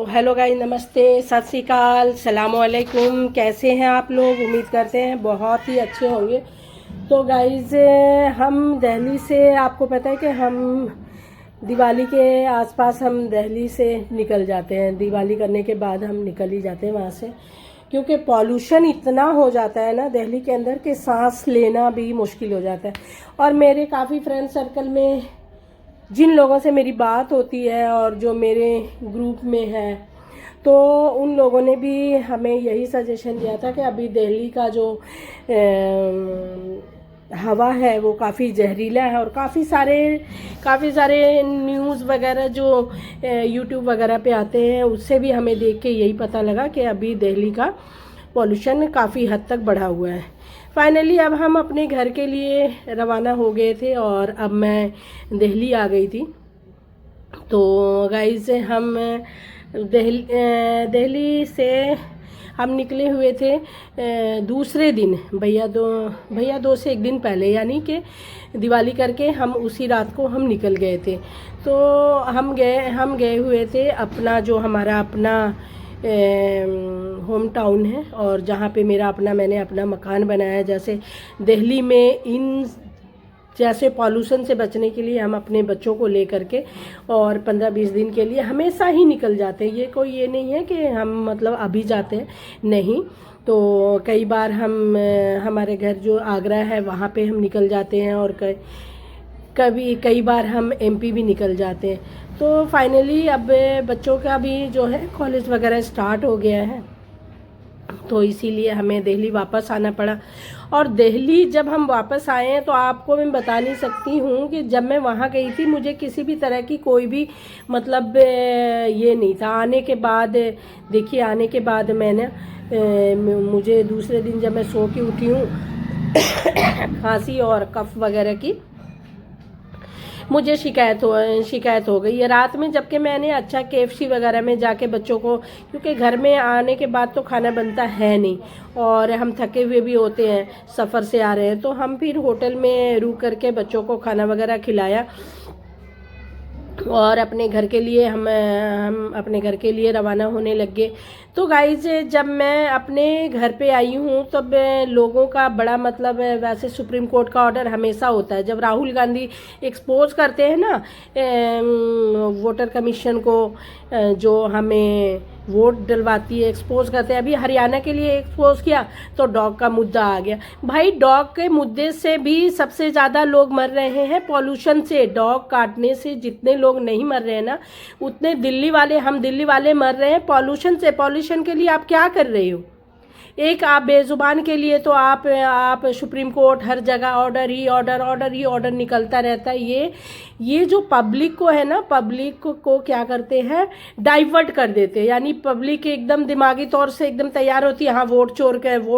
Hello guys, नमस्ते, सत श्री अकाल, सलामु अलैकुम। कैसे हैं आप लोग? उम्मीद करते हैं बहुत ही अच्छे होंगे। तो गाइस, हम दिल्ली से, आपको पता है कि हम दिवाली के आसपास हम दिल्ली से निकल जाते हैं। दिवाली करने के बाद हम निकल ही जाते हैं वहाँ से, क्योंकि पॉल्यूशन इतना हो जाता है ना दिल्ली के अंदर कि सांस लेना भी मुश्किल हो जाता है। और मेरे काफ़ी फ्रेंड सर्कल में जिन लोगों से मेरी बात होती है और जो मेरे ग्रुप में है, तो उन लोगों ने भी हमें यही सजेशन दिया था कि अभी दिल्ली का जो हवा है वो काफ़ी जहरीला है। और काफ़ी सारे न्यूज़ वगैरह जो यूट्यूब वगैरह पे आते हैं, उससे भी हमें देख के यही पता लगा कि अभी दिल्ली का पॉल्यूशन काफ़ी हद तक बढ़ा हुआ है। फाइनली अब हम अपने घर के लिए रवाना हो गए थे और अब मैं दिल्ली आ गई थी। तो गाइस, हम दिल्ली से हम निकले हुए थे दूसरे दिन, भैया दो से एक दिन पहले, यानी कि दिवाली करके हम उसी रात को हम निकल गए थे। तो हम गए हुए थे अपना, जो हमारा अपना होम टाउन है और जहाँ पे मैंने अपना मकान बनाया है। जैसे दिल्ली में इन जैसे पॉल्यूशन से बचने के लिए हम अपने बच्चों को लेकर के और 15-20 दिन के लिए हमेशा ही निकल जाते हैं। ये नहीं है कि हम मतलब अभी जाते हैं, नहीं। तो कई बार हमारे घर जो आगरा है वहाँ पे हम निकल जाते हैं और कई बार हम एमपी भी निकल जाते हैं। तो फाइनली अब बच्चों का भी जो है कॉलेज वगैरह स्टार्ट हो गया है, तो इसीलिए हमें दिल्ली वापस आना पड़ा। और दिल्ली जब हम वापस आए हैं तो आपको मैं बता नहीं सकती हूँ कि जब मैं वहाँ गई थी मुझे किसी भी तरह की कोई भी मतलब ये नहीं था। आने के बाद मैंने मुझे दूसरे दिन जब मैं सो के उठी हूँ खांसी और कफ वगैरह की मुझे शिकायत हो गई है रात में। जबकि मैंने अच्छा KFC वगैरह में जाके बच्चों को, क्योंकि घर में आने के बाद तो खाना बनता है नहीं और हम थके हुए भी होते हैं, सफ़र से आ रहे हैं, तो हम फिर होटल में रुक करके बच्चों को खाना वगैरह खिलाया और अपने घर के लिए हम अपने घर के लिए रवाना होने लग गए। तो गाइस, जब मैं अपने घर पे आई हूँ तब लोगों का बड़ा मतलब वैसे सुप्रीम कोर्ट का ऑर्डर हमेशा होता है। जब राहुल गांधी एक्सपोज करते हैं ना वोटर कमीशन को, जो हमें वोट डलवाती है, एक्सपोज करते हैं। अभी हरियाणा के लिए एक्सपोज किया तो डॉग का मुद्दा आ गया। भाई, डॉग के मुद्दे से भी सबसे ज़्यादा लोग मर रहे हैं पॉल्यूशन से। डॉग काटने से जितने लोग नहीं मर रहे हैं ना, उतने हम दिल्ली वाले मर रहे हैं पॉल्यूशन से। पॉल्यूशन के लिए आप क्या कर रहे हो? एक आप बेजुबान के लिए तो आप सुप्रीम कोर्ट हर जगह ऑर्डर निकलता रहता है। ये जो पब्लिक को है ना, पब्लिक को क्या करते हैं, डाइवर्ट कर देते हैं। यानी पब्लिक एकदम दिमागी तौर से एकदम तैयार होती है, हाँ वोट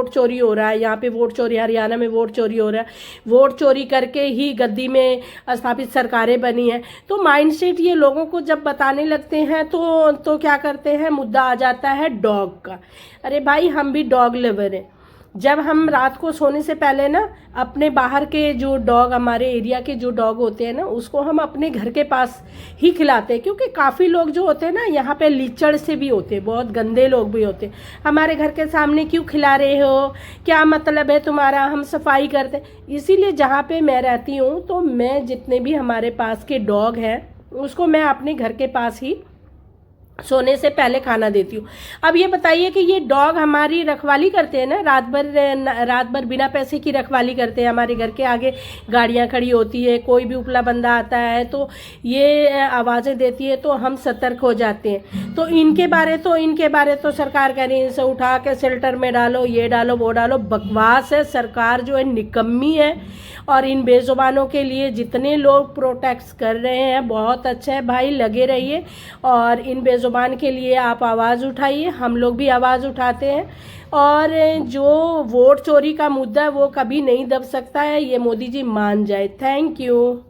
चोरी हो रहा है, यहाँ पे वोट चोरी, हरियाणा में वोट चोरी हो रहा है, वोट चोरी करके ही गद्दी में स्थापित सरकारें बनी हैं। तो माइंडसेट ये लोगों को जब बताने लगते हैं तो क्या करते हैं, मुद्दा आ जाता है डॉग का। अरे भाई, हम भी डॉग लवर हैं। जब हम रात को सोने से पहले ना अपने बाहर के जो डॉग, हमारे एरिया के जो डॉग होते हैं ना, उसको हम अपने घर के पास ही खिलाते हैं। क्योंकि काफ़ी लोग जो होते हैं ना यहाँ पे लीचड़ से भी होते हैं, बहुत गंदे लोग भी होते हैं। हमारे घर के सामने क्यों खिला रहे हो, क्या मतलब है तुम्हारा, हम सफाई करते हैं। इसीलिए जहाँ पे मैं रहती हूँ तो मैं जितने भी हमारे पास के डॉग हैं उसको मैं अपने घर के पास ही सोने से पहले खाना देती हूँ। अब ये बताइए कि ये डॉग हमारी रखवाली करते हैं ना, रात भर बिना पैसे की रखवाली करते हैं। हमारे घर के आगे गाड़ियाँ खड़ी होती है, कोई भी उपला बंदा आता है तो ये आवाज़ें देती है, तो हम सतर्क हो जाते हैं। तो इनके बारे तो सरकार कह रही है इसे उठा के शेल्टर में डालो, ये डालो, वो डालो। बकवास है। सरकार जो है निकम्मी है। और इन बेजुबानों के लिए जितने लोग प्रोटेक्ट कर रहे हैं बहुत अच्छा है भाई, लगे रहिए और इन बेजुबान के लिए आप आवाज़ उठाइए। हम लोग भी आवाज़ उठाते हैं। और जो वोट चोरी का मुद्दा है वो कभी नहीं दब सकता है, ये मोदी जी मान जाए। Thank you.